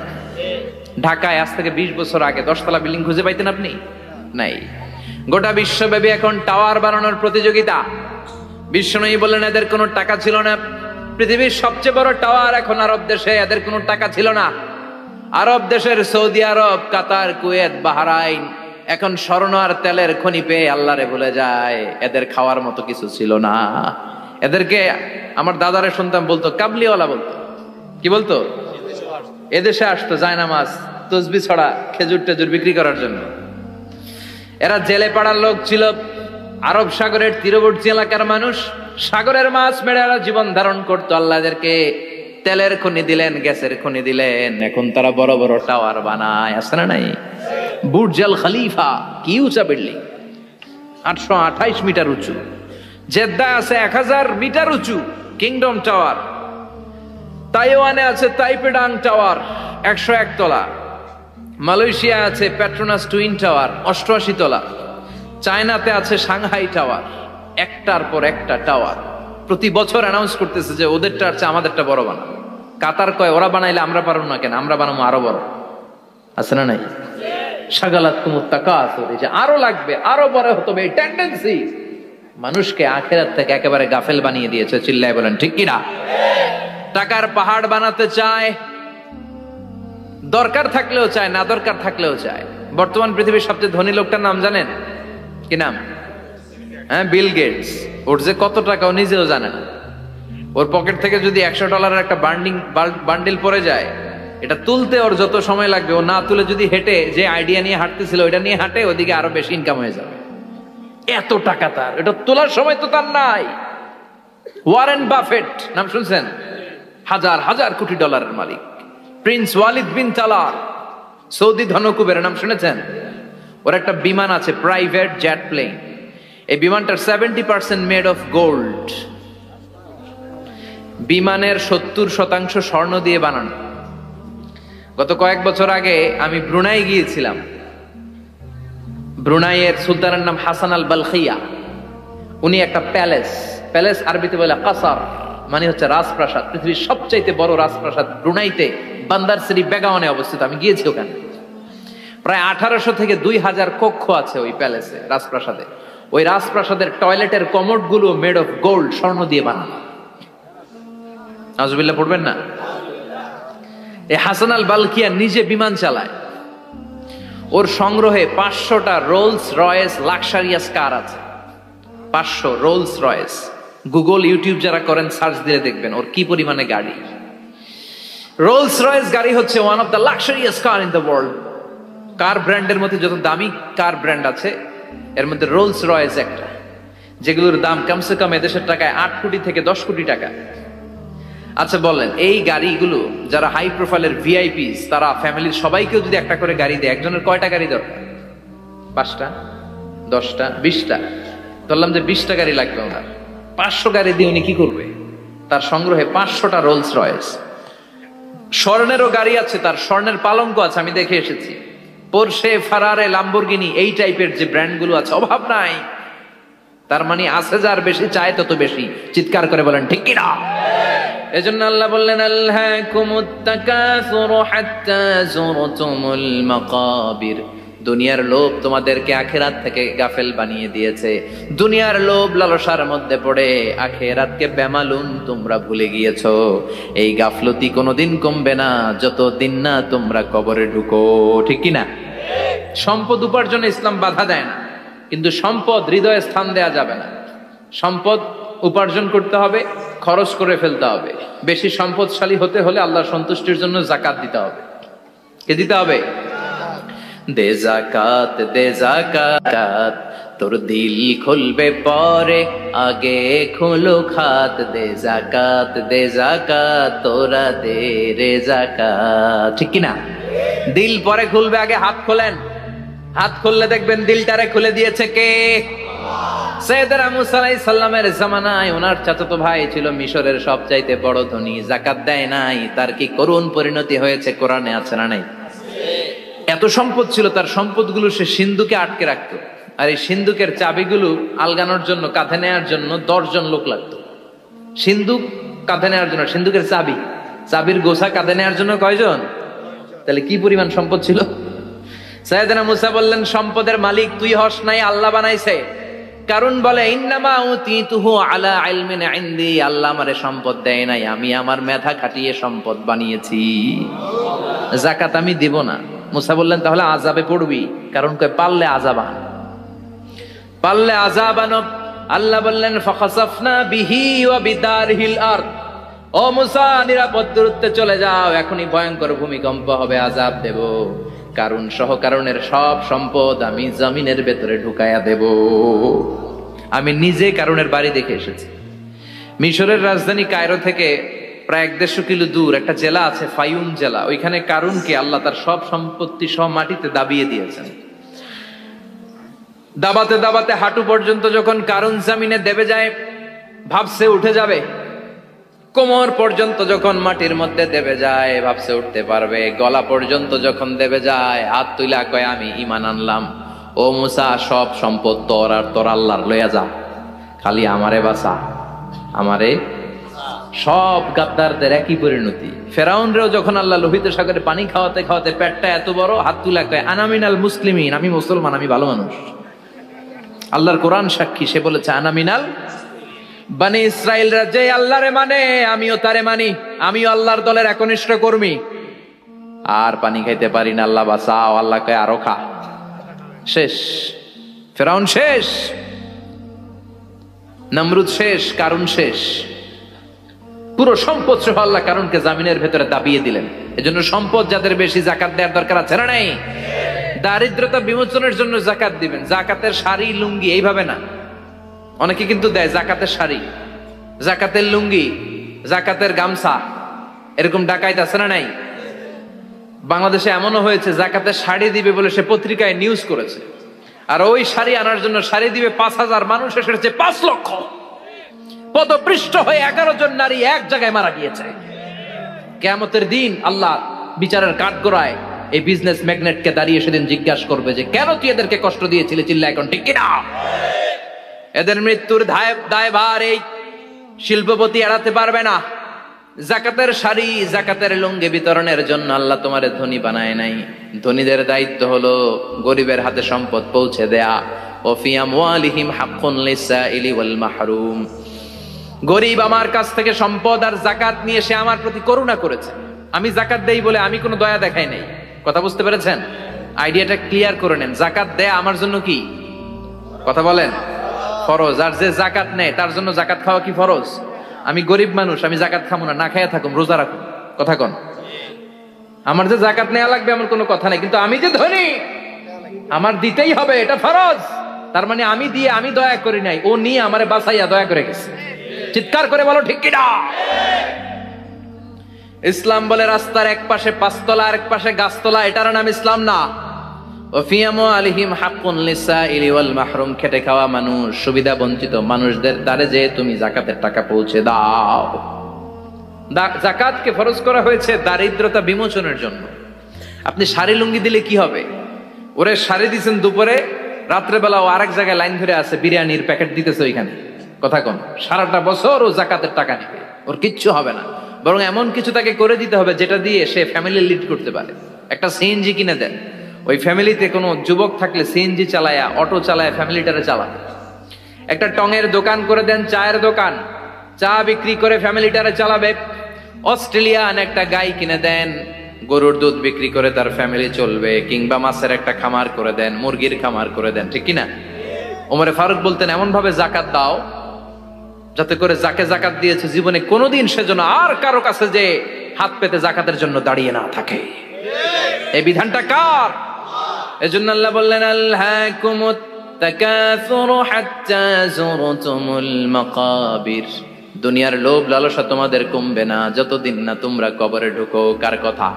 ঢাকায় আজ থেকে 20 বছর আগে 10 তলা বিল্ডিং খুঁজে পাইতেন আপনি? নাই। গোটা বিশ্বব্যাপী এখন টাওয়ার বানানোর প্রতিযোগিতা। বিশ্বনবী বললেন এদের কোনো টাকা ছিল না। পৃথিবীর সবচেয়ে বড় টাওয়ার এখন আরব দেশে, এদের কোনো টাকা ছিল না। আরব দেশের সৌদি আরব, কাতার, কুয়েত, বাহরাইন এখন স্বর্ণ আর তেলের খনি পেয়ে আল্লাহরে ভুলে যায়। এদের খাওয়ার মতো কিছু ছিল না। এদেরকে আমার দাদারে শুনতাম বলতো কাবলিওয়ালা বলতো। কি বলতো? এদেশে আসতো জায়নামাজ, তসবিহ ছড়া, খেজুর টেজুর বিক্রি করার জন্য। এরা জেলে পাড়ার লোক ছিল। আরব সাগরের তীরবর্তী এলাকার মানুষ, সাগরের মাছ মেরে এরা জীবন ধারণ করতো। আল্লাহ এদেরকে তেলের খনি দিলেন, গ্যাসের খনি দিলেন, এখন তারা বড় বড় টাওয়ার বানায়। আছে না নাই? বুর্জ আল খলিফা, কি উঁচা বিল্ডিং, 828 মিটার উঁচু। জেদ্দা আছে 1000 মিটার উঁচু কিংডম টাওয়ার। তাইওয়ানে আছে তাইপেডাং টাওয়ার 101 তলা। মালয়েশিয়া আছে পেট্রোনাস টুইন টাওয়ার 88 তলা। চায়নাতে আছে সাংহাই টাওয়ার, একটার পর একটা টাওয়ার। প্রতি বছর অ্যানাউন্স করতেছে যে ওদেরটা আছে আমাদেরটা বড় বানাবো। কাতার কয় ওরা বানাইলে আমরা পারবো না কেন, আমরা বানাবো আরো বড়। আছে না নাই? শাগালাতকুমুত তাকাসুর, যে আরো লাগবে, আরো বড় হতে হবে, এই টেন্ডেন্সি মানুষকে আখিরাত থেকে একেবারে গাফেল বানিয়ে দিয়েছে। চিল্লায় বলেন ঠিক কিনা? টাকার পাহাড় বানাতে চায়, দরকার থাকলেও চায়, না দরকার থাকলেও চায়। বর্তমান পৃথিবীর সবচেয়ে ধনী লোকটার নাম জানেন? কি নাম? হ্যাঁ, বিল গেটস। ওর যে কত টাকা ও নিজেও জানে না। ওর পকেট থেকে যদি $100 একটা বান্ডিল পড়ে যায়, এটা তুলতে ওর যত সময় লাগবে, ও না তুলে যদি হেঁটে যে আইডিয়া নিয়ে হাঁটতেছিল ওইটা নিয়ে হাঁটে, ওদিকে আরো বেশি ইনকাম হয়ে যাবে। এত টাকা তার, এটা তোলার সময় তো তার নাই। ওয়ারেন বাফেট নাম শুনছেন? হাজার হাজার কোটি ডলারের মালিক। Prince Walid bin Talal, Saudi ধনকুবের নাম শুনেছেন? ওর একটা বিমান আছে, প্রাইভেট জেট প্লেন। এই বিমানটার 70% মেড অফ গোল্ড। বিমানের 70% স্বর্ণ দিয়ে বানানো। গত কয়েক বছর আগে আমি ব্রুনাই গিয়েছিলাম। ব্রুনাইয়ের সুলতানের নাম হাসান আল বালখিয়া। উনি একটা প্যালেস আরবিতে বলে কাসার, মানে হচ্ছে রাজপ্রাসাদ। পৃথিবীর সবচাইতে বড় রাজপ্রাসাদ ব্রুনাইতে বান্দার শ্রী বেগাওয়ানে অবস্থিত। আমি গিয়েছি ওখানে। প্রায় 1800 থেকে 2000 কক্ষ আছে ওই প্যালেসে, রাজপ্রাসাদে। ওই রাজপ্রাসাদের টয়লেটের কমোড গুলো মেড অফ গোল্ড, স্বর্ণ দিয়ে বানানো। নাউজুবিল্লাহ পড়বেন না? এই হাসান আল বালখিয়া নিজে বিমান চালায়। ওর সংগ্রহে 500টা রোলস রয়েস লাক্সারিয়াস কার আছে। 500 রোলস রয়েস। গুগল ইউটিউব যারা করেন সার্চ দিলে দেখবেন ওর কি পরিমাণে গাড়ি। রোলস রয়েস গাড়ি হচ্ছে one of the luxurious car in the world. Car ব্র্যান্ডের মধ্যে যত দামি কার ব্র্যান্ড আছে এর মধ্যে রোলস রয়েস একটা, যেগুলোর দাম কমসে কম এদেশের টাকায় 8 কোটি থেকে 10 কোটি টাকা। আচ্ছা বলেন, এই গাড়িগুলো যারা হাই প্রোফাইলের ভিআইপিস, তারা ফ্যামিলির সবাইকেও যদি একটা করে গাড়ি দেয়, একজনের কয়টা গাড়ি দরকার? 5টা, 10টা, 20টা? বললাম যে 20টা গাড়ি লাগবে ওনার। 500 গাড়ি দিয়ে উনি কি করবে? তার সংগ্রহে 500টা রোলস রয়েস। স্বর্ণেরও গাড়ি আছে, তার স্বর্ণের পালঙ্ক আছে, আমি দেখে এসেছি। পোরশে, ফারারে, লাম্বরগিনি, এই টাইপের যে ব্র্যান্ডগুলো আছে, অভাব নাই। তার মানে আছে, যার বেশি চায় তত বেশি। চিৎকার করে বলেন ঠিক কিনা? এজন্য আল্লাহ বললেন, আল্লাহকুমুত তাকাসুরু হাত্তা যুরতুমুল মাকাবির। দুনিয়ার লোভ তোমাদেরকে আখিরাত থেকে গাফেল বানিয়ে দিয়েছে। দুনিয়ার লোভ লালসার মধ্যে পড়ে আখিরাতকে বেমালুম তোমরা ভুলে গিয়েছো। এই গাফলতি কোনোদিন কমবে না যতদিন না তোমরা কবরে ঢুকো। ঠিক কিনা? সম্পদ উপার্জনে ইসলাম বাধা দেয় না, কিন্তু সম্পদ হৃদয়ে স্থান দেয়া যাবে না। সম্পদ উপার্জন করতে হবে, খরচ করে ফেলতে হবে। বেশি সম্পদশালী হতে হলে আল্লাহর সন্তুষ্টির জন্য যাকাত দিতে হবে। কে দিতে হবে? দে যাকাত, দে যাকাত, তোর দিল খুলবে পরে, আগে খোলো খাত। দে যাকাত, দে যাকাত, তোরা দে রে যাকাত। ঠিক কিনা? দিল পরে খুলবে, আগে হাত খোলেন। হাত খুললে দেখবেন দিলটারে খুলে দিয়েছে কে? সাইয়েদনা মুসা আলাইহিস সালামের জামানায় ওনার চাচাতো ভাই ছিল মিশরের সবচাইতে বড় ধনী, যাকাত দেয় নাই। তার কি করুণ পরিণতি হয়েছে কোরআনে আছে না নাই? এত সম্পদ ছিল, তার সম্পদগুলো সে সিন্ধুকে আটকে রাখতো। আর এই সিন্ধুকের চাবিগুলো আলগানোর জন্য, কাঁধে নেওয়ার জন্য 10 জন লোক লাগতো। সিন্ধুক কাঁধে নেওয়ার জন্য, সিন্ধুকের চাবির গোছা কাঁধে নেওয়ার জন্য কয়জন? তাহলে কি পরিমাণ সম্পদ ছিল? সাইয়েদনা মুসা বললেন, সম্পদের মালিক তুই হস নাই, আল্লাহ বানাইছে। কারণ বলে, ইন্নামা উতিতুহু আলা ইলমিন ইনদি, আল্লাহ আমারে সম্পদ দেয় নাই, আমি আমার মেধা খাটিয়ে সম্পদ বানিয়েছি। যাকাত আমি দিব না। মুসা বললেন, তাহলে আযাবে পড়বি। কারণ কয় পারলে আযাব আন, পারলে আযাব আনো। আল্লাহ বললেন, ফাখাসাফনা বিহি ওয়া বিদারহিল আরদ, ও মুসা নিরাপদ দূরত্বে চলে যাও, এখনই ভয়ঙ্কর ভূমিকম্প হবে, আযাব দেব। কারণ সহ কারণের সব সম্পদ আমি জমিনের ভেতরে ঢুকায়া দেব। আমি নিজে কারণের বাড়ি দেখে এসেছি। মিশরের রাজধানী কায়রো থেকে প্রায় 150 কিলো দূর একটা জেলা আছে, ফায়ুম জেলা। ওইখানে কারুনকে আল্লাহ তার সব সম্পত্তি সব মাটিতে দাবিয়ে দিয়েছেন। দাবাতে দাবাতে হাঁটু পর্যন্ত যখন কারুন জামিনে দেবে যায়, ভাবছে উঠে যাবে। কোমর পর্যন্ত যখন মাটির মধ্যে দেবে যায়, ভাবছে উঠতে পারবে। গলা পর্যন্ত যখন দেবে যায়, হাত তুইলা কয়, আমি ঈমান আনলাম। ও মুসা, সব সম্পদ তোর, আর তোর আল্লাহর লইয়া যা, খালি আমারে বাঁচা, আমারে। সব গাদ্দারদের একই পরিণতি। ফেরাউনরেও যখন আল্লাহ লোহিত সাগরে পানি খাওয়াতে খাওয়াতে পেটটা এত বড়, হাত তুলা কয়, আনা মিনাল মুসলিমিন, আমি মুসলমান, আমি ভালো মানুষ। আল্লাহর কোরআন সাক্ষী, সে বলেছে আনা মিনাল। বনি ইসরাইলরা যে আল্লাহরে মানে, আমিও তারে মানি, আমিও আল্লাহর দলের একনিষ্ঠ কর্মী। আর পানি খাইতে পারি না, আল্লাহ বাঁচাও। আল্লাহ কয় আরো খা। শেষ। ফেরাউন শেষ, নমরুদ শেষ, কারুন শেষ, পুরো সম্পদ সহ আল্লাহ কারুনকে জামিনের ভেতরে দাবিয়ে দিলেন। এজন্য সম্পদ যাদের বেশি জাকাত দেওয়ার দরকার আছে না নাই? দারিদ্রতা বিমোচনের জন্য জাকাত দিবেন। জাকাতের শাড়ি লুঙ্গি এইভাবে না, অনেকে কিন্তু দেয় জাকাতের শাড়ি, জাকাতের লুঙ্গি, জাকাতের গামছা, এরকম ডাকাইত আছে না নাই? বাংলাদেশে এমনও হয়েছে জাকাতের শাড়ি দিবে বলে সে পত্রিকায় নিউজ করেছে, আর ওই শাড়ি আনার জন্য শাড়ি দিবে 5,000 মানুষ এসেছে 5 লক্ষ। পদপৃষ্ঠ হয়ে 11 জন নারী এক জায়গায় মারা গিয়েছে। কিয়ামতের দিন আল্লাহ বিচারের কাঠগড়ায় এই বিজনেস ম্যাগনেটকে দাঁড়িয়ে সেদিন জিজ্ঞাসা করবে যে কেন তুই এদেরকে কষ্ট দিয়েছিলি? চিল্লা এখন ঠিক কিনা? এদের মৃত্যুর দায়ভার এই শিল্পপতি এড়াতে পারবে না। জাকাতের শাড়ি, জাকাতের লুঙ্গি বিতরণের জন্য আল্লাহ তোমারে ধনী বানায় নাই। ধনীদের দায়িত্ব হলো গরিবের হাতে সম্পদ পৌঁছে দেয়া। ওয়া ফি আমওয়ালিহিম হাক্কুন লিসাইলি ওয়াল মাহরুম। গরিব আমার কাছ থেকে সম্পদ আর জাকাত নিয়ে সে আমার প্রতি করুণা করেছে, আমি জাকাত দেই বলে আমি কোনো দয়া দেখাই নাই। কথা বুঝতে পেরেছেন? আইডিয়াটা ক্লিয়ার করে নেন। জাকাত দেয়া আমার জন্য কি? কথা বলেন, ফরজ। আর যে জাকাত নেয় তার জন্য জাকাত খাওয়া কি ফরজ? আমি গরিব মানুষ, আমি জাকাত খাবো না, না খাইয়া থাকুম, রোজা রাখুন, কথা কন। আমার যে জাকাত নেওয়া লাগবে এমন কোনো কথা নেই, কিন্তু আমি যে ধনী আমার দিতেই হবে, এটা ফরজ। তার মানে আমি দিয়ে আমি দয়া করি নাই, ও নিয়ে আমারে বাঁচাইয়া দয়া করে গেছে। চিৎকার করে বলো ঠিক কিনা? ইসলাম বলে রাস্তার এক পাশে পাঁচতলা আর এক পাশে গাছতলা, এটার নাম ইসলাম না। ওফি আমওয়ালিহিম হাক্কুন লিসাইলি ওয়াল মাহরুম। খেটে খাওয়া মানুষ, সুবিধা বঞ্চিত মানুষদের দ্বারে যে তুমি জাকাতের টাকা পৌঁছে দাও। জাকাতকে ফরজ করা হয়েছে দারিদ্রতা বিমোচনের জন্য। আপনি শাড়ি লুঙ্গি দিলে কি হবে? ওরে শাড়ি দিচ্ছেন দুপুরে, রাত্রে বেলা ও আরেক জায়গায় লাইন ধরে আছে, বিরিয়ানির প্যাকেট দিতেছে ওইখানে, কথা কন। সারাটা বছর ও জাকাতের টাকা নেবে, ওর কিচ্ছু হবে না। বরং এমন কিছু তাকে করে দিতে হবে যেটা দিয়ে সে ফ্যামিলি লিড করতে পারে। একটা সিএনজি কিনে দেন, ওই ফ্যামিলিতে কোনো যুবক থাকলে সিএনজি চালায়া, অটো চালায়া ফ্যামিলিটারে চালাবে। একটা টঙের দোকান করে দেন, চায়ের দোকান, চা বিক্রি করে ফ্যামিলিটারে চালাবে। অস্ট্রেলিয়ান একটা গাই কিনে দেন, গরুর দুধ বিক্রি করে তার ফ্যামিলি চলবে। কিংবা মাছের একটা খামার করে দেন, মুরগির খামার করে দেন, ঠিক কিনা? ওমরে ফারুক বলতেন এমন ভাবে জাকাত দাও যাতে করে যাকে জাকাত দিয়েছে জীবনে কোনোদিন সেজন্য আর কারো কাছে যে হাত পেতে জাকাতের জন্য দাঁড়িয়ে না থাকে। এই বিধানটা কার? এজন্য আল্লাহ বললেন আলহাকুমুত তাকাসুরু হাত্তা যুরতুমুল মাকাবির। দুনিয়ার লোভ লালসা তোমাদের কমবে না যতদিন না তোমরা কবরে ঢুকো। কার কথা?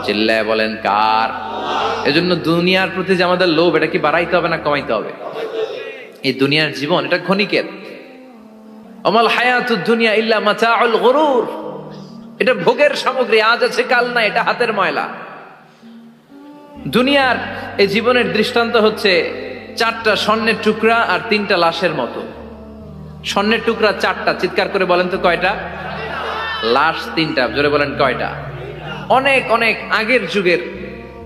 চিল্লায় বলেন কার? এজন্য দুনিয়ার প্রতি যে আমাদের লোভ, এটা কি বাড়াইতে হবে না কমাইতে হবে? এই দুনিয়ার জীবন এটা ক্ষণিকের। আমাল হায়াতুদ দুনিয়া ইল্লা মাতাউল গুরুর। এটা ভোগের সামগ্রী, আজ আছে কাল না, এটা হাতের ময়লা। দুনিয়ার এই জীবনের দৃষ্টান্ত হচ্ছে 4টা স্বর্ণের টুকরা আর 3টা লাশের মতো। স্বর্ণের টুকরা 4টা, চিৎকার করে বলেন তো কয়টা? লাশ 3টা, জোরে বলেন কয়টা? অনেক অনেক আগের যুগের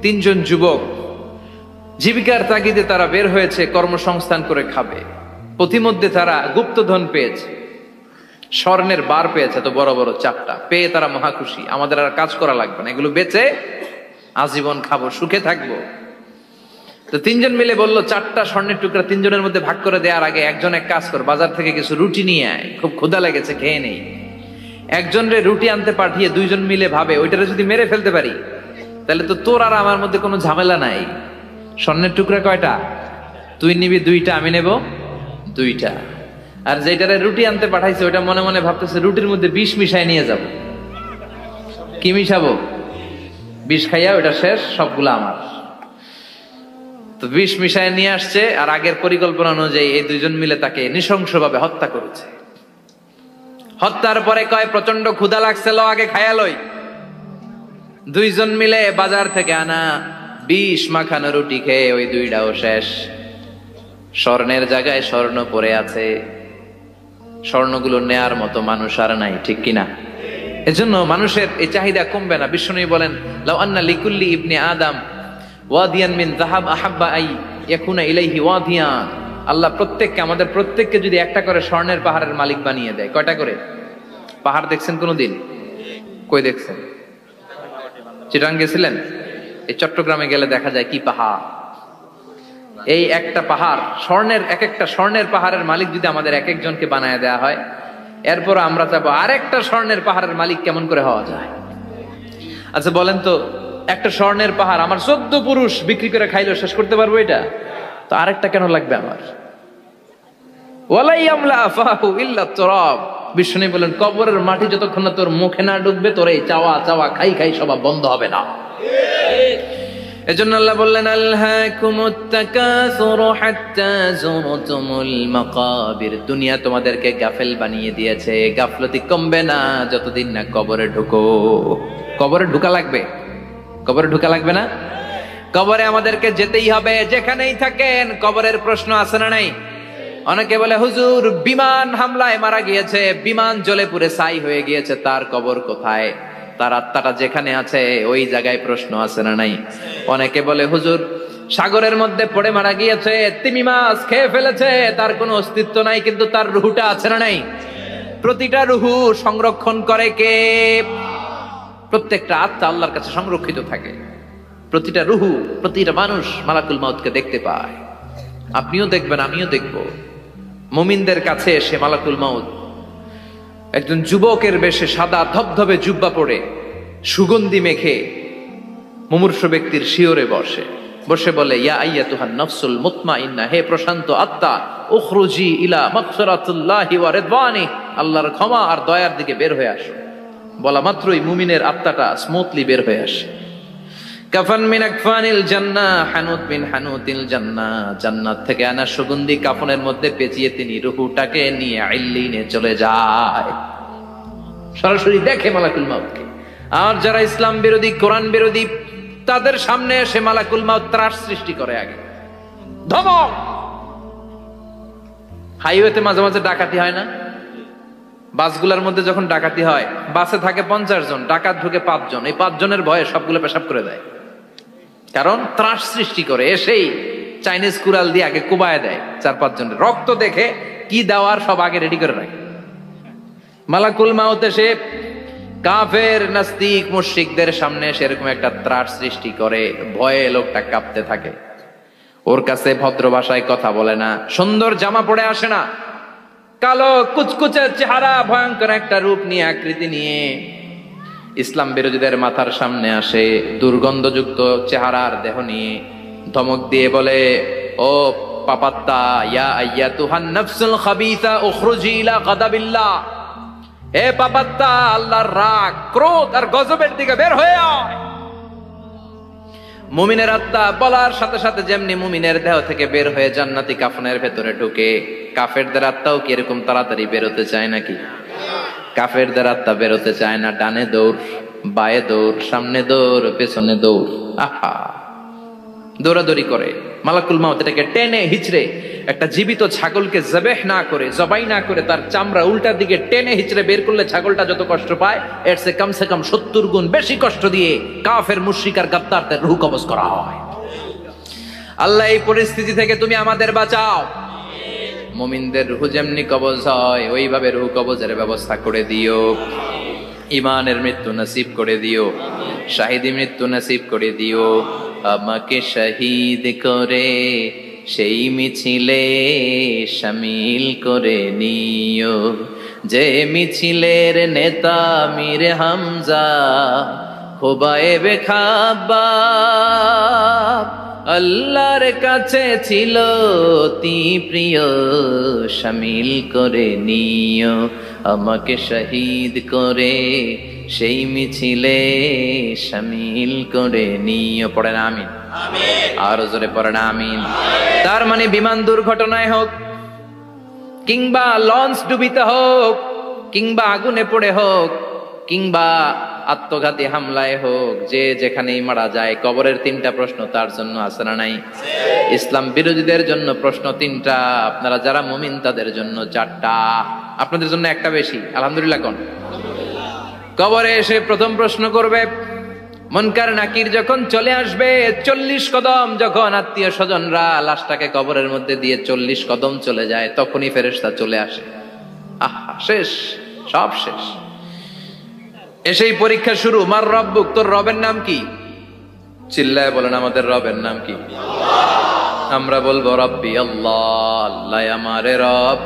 3 জন যুবক জীবিকার তাগিদে তারা বের হয়েছে কর্মসংস্থান করে খাবে। পথিমধ্যে তারা গুপ্তধন পেয়েছে, স্বর্ণের বার পেয়েছে, তো বড় বড় 4টা পেয়ে তারা মহা খুশি। আমাদের আর কাজ করা লাগবে না, এগুলো বেচে আজীবন খাবো, সুখে থাকবো। তো 3 জন মিলে বললো 4টা স্বর্ণের টুকরা 3 জনের মধ্যে ভাগ করে দেওয়ার আগে একজন এক কাজ কর, বাজার থেকে কিছু রুটি নিয়ে আয়, খুব ক্ষুধা লেগেছে, খেয়ে নেই। একজনরে রুটি আনতে পাঠিয়ে 2 জন মিলে ভাবে ওইটারে যদি মেরে ফেলতে পারি তাহলে তো তোর আর আমার মধ্যে কোনো ঝামেলা নাই। স্বর্ণের টুকরা কয়টা? তুই নিবি 2টা, আমি নেব 2টা। আর যেটারে রুটি আনতে পাঠাইছে ওইটা মনে মনে ভাবতেছে রুটির মধ্যে বিষ মিশাই নিয়ে যাব। কি মিশাবো? বিষ খাইয়া ওইটা শেষ, সবগুলো আমার। তো বিষ মিশায় নিয়ে আসছে, আর আগের পরিকল্পনা অনুযায়ী এই 2 জন মিলে তাকে নৃশংসভাবে হত্যা করেছে। হত্যার পরে কয় প্রচন্ড ক্ষুধা লাগছে, লো আগে খাইয়া লই। 2 জন মিলে বাজার থেকে আনা বিষ মাখানো রুটি খেয়ে ওই 2টাও শেষ। স্বর্ণের জায়গায় স্বর্ণ পড়ে আছে, স্বর্ণগুলো নেয়ার মতো মানুষ আর নাই, ঠিক কিনা? এজন্য মানুষের এই চাহিদা কমবে না। বিশ্বনবী বলেন লাউ আন্না লিকুল্লি ইবনে আদম ওয়াদিয়ান মিন যাহাব আহাব্বা আই ইয়াকুনা ইলাইহি ওয়াদিয়ান। আল্লাহ প্রত্যেককে, আমাদের প্রত্যেককে যদি একটা করে স্বর্ণের পাহাড়ের মালিক বানিয়ে দেয়। কয়টা করে পাহাড় দেখছেন কোনোদিন? কই দেখছেন? চিটাং গেছিলেন? এই চট্টগ্রামে গেলে দেখা যায় কি পাহাড়। এই একটা পাহাড় স্বর্ণের, এক একটা স্বর্ণের পাহাড়ের মালিক যদি আমাদের এক একজনকে বানায় দেয়া হয়, এরপর আমরা চাবো আরেকটা স্বর্ণের পাহাড়ের মালিক কেমন করে হওয়া যায়। আচ্ছা বলেন তো, একটা স্বর্ণের পাহাড় আমার 14 পুরুষ বিক্রি করে খাইলেও শেষ করতে পারবো এটা? তো আরেকটা কেন লাগবে আমার? ওয়ালাই আমলা আফাহু ইল্লা তুরাব। বিষ্ণু বলেন, কবরের মাটি যতক্ষণ না তোর মুখে না ঢুকবে, তোর এই চাওয়া চাওয়া খাই খাই সব বন্ধ হবে না। এজন্য আল্লাহ বললেন, আলহাকুমুত তাকাসুরু হাত্তা যুরতুমুল মাকাবির। দুনিয়া তোমাদেরকে গাফেল বানিয়ে দিয়েছে, গাফলতি কমবে না যতদিন না কবরে ঢুকো। কবরে ঢুকা লাগবে, কবরে ঢুকা লাগবে না? কবরে আমাদেরকে যেতেই হবে, যেখানেই থাকেন। কবরের প্রশ্ন আছে না নাই? অনেকে বলে, হুজুর বিমান হামলায় মারা গিয়েছে, বিমান জ্বলে পুড়ে ছাই হয়ে গিয়েছে, তার কবর কোথায়? তার আত্মাটা যেখানে আছে ওই জায়গায় প্রশ্ন আছে না নাই? অনেকে বলে, হুজুর সাগরের মধ্যে পড়ে মারা গিয়েছে, তিমি মাছ খেয়ে ফেলেছে, তার কোনো অস্তিত্ব নাই, কিন্তু তার রুহুটা আছে না নাই? প্রতিটা রুহু সংরক্ষণ করে কে? প্রত্যেকটা আত্মা আল্লাহর কাছে সংরক্ষিত থাকে। প্রতিটা রুহু, প্রতিটা মানুষ মালাকুল মাউতকে দেখতে পায়। আপনিও দেখবেন, আমিও দেখব। মুমিনদের কাছে এসে মালাকুল মাউত একজন যুবকের বেশে সাদা ধবধবে জুব্বা পরে সুগন্ধি মেখে মুমূর্ষ ব্যক্তির শিয়রে বসে বসে বলে, ইয়া আইয়াতুহান নাফসুল মুতমাইন্না, হে প্রশান্ত আত্মা, উখরুজি ইলা মাগফিরাতিল্লাহি ওয়া রিদওয়ানি, আল্লাহর ক্ষমা আর দয়ার দিকে বের হয়ে আসো। বলা মাত্রই মুমিনের আত্মাটা স্মুথলি বের হয়ে আসে। কাফান মিন আকফানিল জান্নাহ, হানুত মিন হানুতিল জান্নাহ, জান্নাত থেকে আনা সুগন্ধি কাফনের মধ্যে পেঁচিয়ে তিনি রূহটাকে নিয়ে ইল্লিনে চলে যায়। সরাসরি দেখে মালাকুল মাউতকে। আর যারা ইসলাম বিরোধী, কোরআন বিরোধী, তাদের সামনে এসে মালাকুল মাউত ত্রাস সৃষ্টি করে। আগে ধমক। হাইওয়েতে মাঝে মাঝে ডাকাতি হয় না? বাসগুলোর মধ্যে যখন ডাকাতি হয়, বাসে থাকে 50 জন, ডাকাত ঢুকে 5 জন, এই 5 জনের ভয়ে সবগুলো পেশাব করে দেয়। কারণ ত্রাস সৃষ্টি করে। এসেই চাইনিজ কুড়াল দিয়ে আগে কুবায় দেয় 4-5 জনের। রক্ত দেখে কি দেওয়ার সব আগে রেডি করে রাখে। মালাকুল মাউত এসে কাফের নাস্তিক মুশরিকদের সামনে সেরকম একটা ত্রাস সৃষ্টি করে, ভয়ে লোকটা কাঁপতে থাকে। ওর কাছে ভদ্র ভাষায় কথা বলে না, সুন্দর জামা পরে আসে না, কালো কুচকুচে চেহারা, ভয়ঙ্কর একটা রূপ নিয়ে, আকৃতি নিয়ে ইসলাম বিরোধীদের মাথার সামনে আসে, দুর্গন্ধযুক্ত চেহারার দেহ নিয়ে ধমক দিয়ে বলে, ও পাপাত্তা, ইয়া আইয়াতুহান নাফসুল খাবিসা উখরুজি ইলা গাদাবিল্লাহ, হে পাপাত্তা, আল্লাহর রাগ, ক্রোধ আর গজবের দিকে বের হয়ে আয়। মুমিনের আত্মা বলার সাথে সাথে যেমনি মুমিনের দেহ থেকে বের হয়ে জান্নাতি কাফনের ভেতরে ঢুকে, কাফেরদের আত্মাও কি এরকম তাড়াতাড়ি বেরোতে চায় নাকি? কাফেরদের আত্মা বেরোতে চায় না। ডানে দৌড়, বায়ে দৌড়, সামনে দৌড়, পেছনে দৌড়, আহা দৌড়াদৌড়ি করে। মালাকুল মাউত এটাকে টেনে হিচড়ে, একটা জীবিত ছাগলকে জবেহ না করে, জবাই না করে, তার চামড়া উল্টার দিকে টেনে হিচড়ে বের করলে ছাগলটা যত কষ্ট পায়, এর সে কম 70 গুণ বেশি কষ্ট দিয়ে কাফের মুশরিক আর গাদ্দারদের রূহ কবজ করা হয়। আল্লাহ এই পরিস্থিতি থেকে তুমি আমাদের বাঁচাও। মুমিনদের রূহ যেমনি কবজ হয়, ওইভাবে রূহ কবজের ব্যবস্থা করে দিও। ইমানের মৃত্যু নসিব করে দিও, শাহিদি মৃত্যু নসিব করে দিও। আমাকে শহীদ করে সেই মিছিলে শামিল করে নিও, যে মিছিলের নেতা মীর হামজা, খোবায়েবে খাব্বাব, আল্লাহর কাছে ছিল অতি প্রিয়, শামিল করে নিও। আমাকে শহীদ করে সেই মিছিলে শামিল করে নিও। পড়েন আমিন। আরো জোরে পড়েন আমিন। তার মানে বিমান দুর্ঘটনায় হোক, কিংবা লঞ্চ ডুবিতে হোক, কিংবা আগুনে পড়ে হোক, কিংবা আত্মঘাতী হামলায় হোক, যে যেখানেই মারা যায়, কবরের 3টা প্রশ্ন তার জন্য আছে না নাই? ইসলাম বিরোধীদের জন্য প্রশ্ন 3টা, আপনারা যারা মুমিন তাদের জন্য 4টা, আপনাদের জন্য একটা বেশি। আলহামদুলিল্লাহ কোন? কবরে এসে প্রথম প্রশ্ন করবে, মুনকার নাকির যখন চলে আসবে, 40 কদম যখন আত্মীয় স্বজনরা লাশটাকে কবরের মধ্যে দিয়ে 40 কদম চলে যায়, তখনই ফেরেশতা চলে আসে। আহা, শেষ, সব শেষ। এসেই পরীক্ষা শুরু। মার রব্বুক, তোর রবের নাম কি? চিল্লায় বলেন, আমাদের রবের নাম কি? আমরা বলবো রব্বি আল্লাহ, আল্লাহ আমারে রব।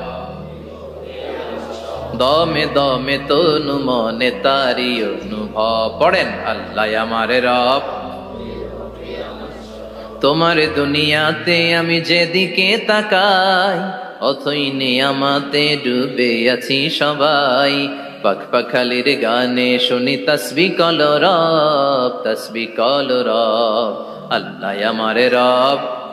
দমে দমে তনু মনে তারি অনুভব। পড়েন, আল্লাহ আমারে রব। তোমার দুনিয়াতে আমি যেদিকে তাকাই, অথই নিয়ামতে ডুবে আছি সবাই। পাখ পাখালির গানে শুনি তসবিহ কল রব, তসবিহ কল রব। আল্লাহ আমারে রব।